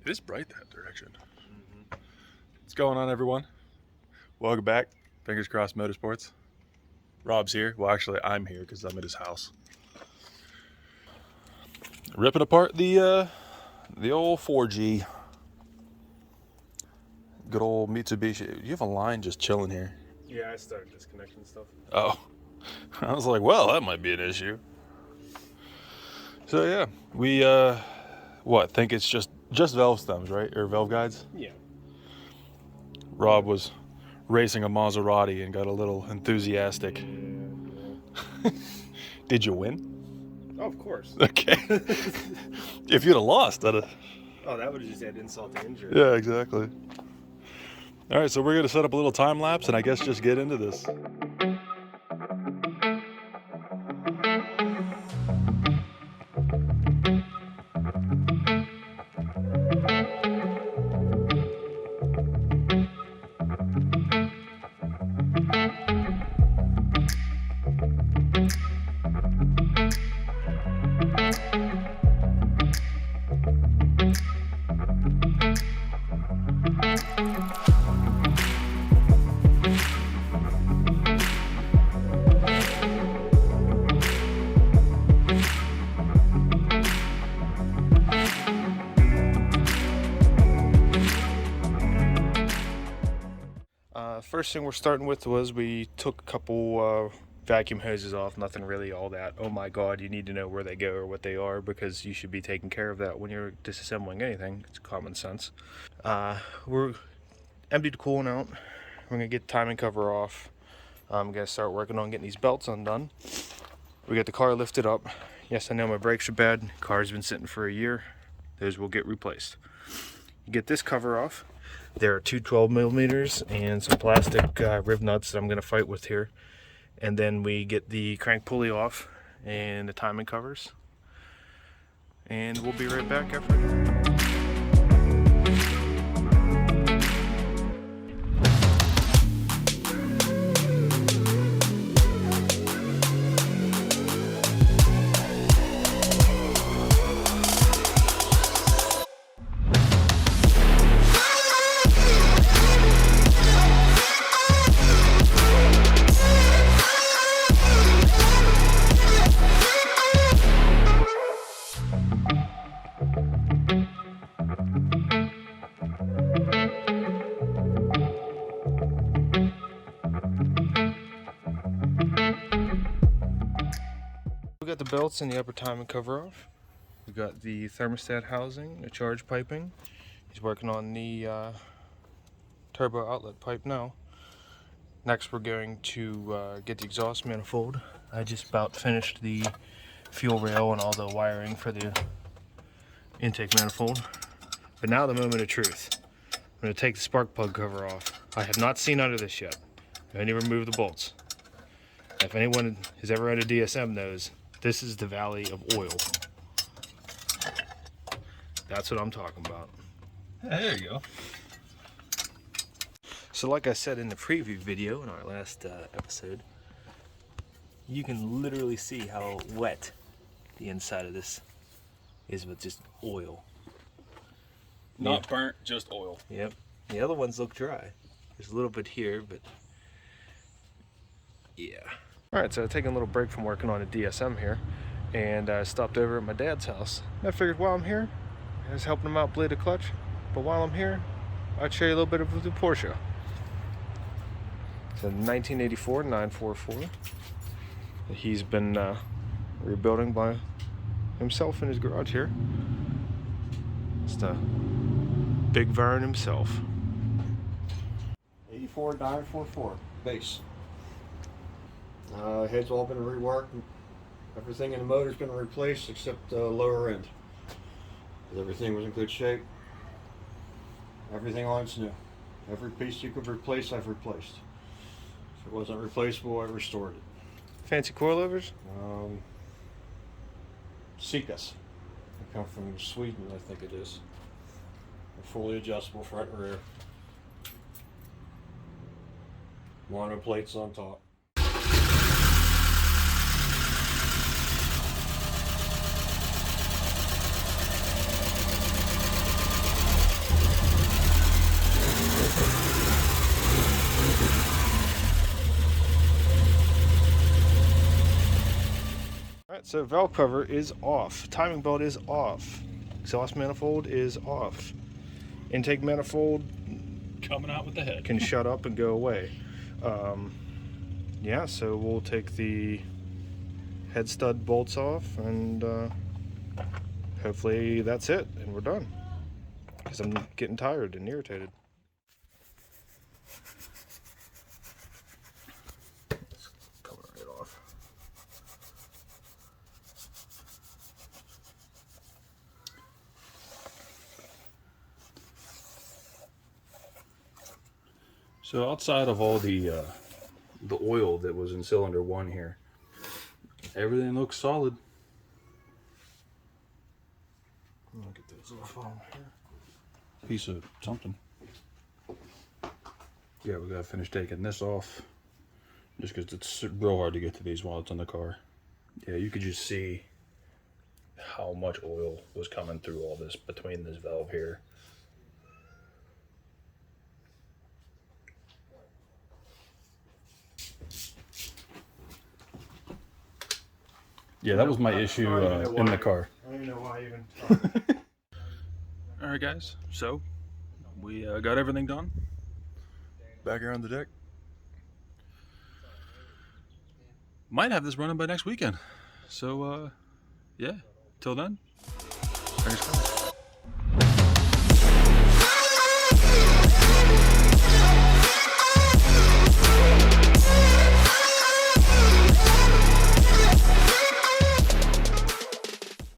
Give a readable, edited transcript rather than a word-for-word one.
It is bright that direction. What's going on, everyone? Welcome back. Fingers crossed Motorsports. Rob's here. Well, actually, I'm here because I'm at his house. Ripping apart the old 4G. Good old Mitsubishi. You have a line just chilling here. Yeah, I started disconnecting stuff. Oh. I was like, well, that might be an issue. So yeah, we think it's just valve stems, right? Or valve guides? Yeah. Rob was racing a Maserati and got a little enthusiastic. Yeah. Did you win? Oh, of course. Okay. If you'd have lost, that'd have... Oh, that would have just had insult to injury. Yeah, exactly. All right, so we're gonna set up a little time lapse and I guess just get into this. First thing we're starting with was we took a couple vacuum hoses off. Nothing really all that, oh my god, you need to know where they go or what they are, because you should be taking care of that when you're disassembling anything. It's common sense. We're emptied the coolant out. We're going to get the timing cover off. I'm going to start working on getting these belts undone. We got the car lifted up. Yes, I know my brakes are bad. The car's been sitting for a year. Those will get replaced. You get this cover off. There are two 12 millimeters and some plastic rib nuts that I'm going to fight with here. And then we get the crank pulley off and the timing covers. And we'll be right back after. We got the belts and the upper timing cover off. We got the thermostat housing, the charge piping. He's working on the turbo outlet pipe now. Next we're going to get the exhaust manifold. I just about finished the fuel rail and all the wiring for the intake manifold. But now the moment of truth. I'm going to take the spark plug cover off. I have not seen under this yet. I only removed the bolts. If anyone has ever had a DSM knows, this is the valley of oil. That's what I'm talking about. There you go. So like I said in the preview video in our last episode, you can literally see how wet the inside of this is with just oil. Not burnt, just oil. Yep. The other ones look dry. There's a little bit here, but yeah. Alright, so I've taken a little break from working on a DSM here, and I stopped over at my dad's house. I figured while I'm here, I was helping him out bleed a clutch, but while I'm here, I'd show you a little bit of the Porsche. It's a 1984 944 that he's been rebuilding by himself in his garage here. It's the Big Vern himself. 84 944 base. Head's all been reworked. Everything in the motor's been replaced except the lower end. Everything was in good shape. Everything on it's new. Every piece you could replace, I've replaced. If it wasn't replaceable, I restored it. Fancy coilovers? Sikas. They come from Sweden, I think it is. They're fully adjustable front and rear. Mono plates on top. So valve cover is off, timing belt is off, exhaust manifold is off, intake manifold Coming out with the head. can shut up and go away. Yeah, so we'll take the head stud bolts off, and hopefully that's it, and we're done. Because I'm getting tired and irritated. Let's cover it off. So outside of all the oil that was in cylinder 1 here, everything looks solid. I'll get those off on here. Piece of something. Yeah, we gotta finish taking this off, just because it's real hard to get to these while it's in the car. Yeah, you could just see how much oil was coming through all this between this valve here. Yeah, that was my issue in the car. I don't even know why I even. All right, guys. So we got everything done. Back here on the deck. Might have this running by next weekend. So yeah. Till then. Fingers crossed.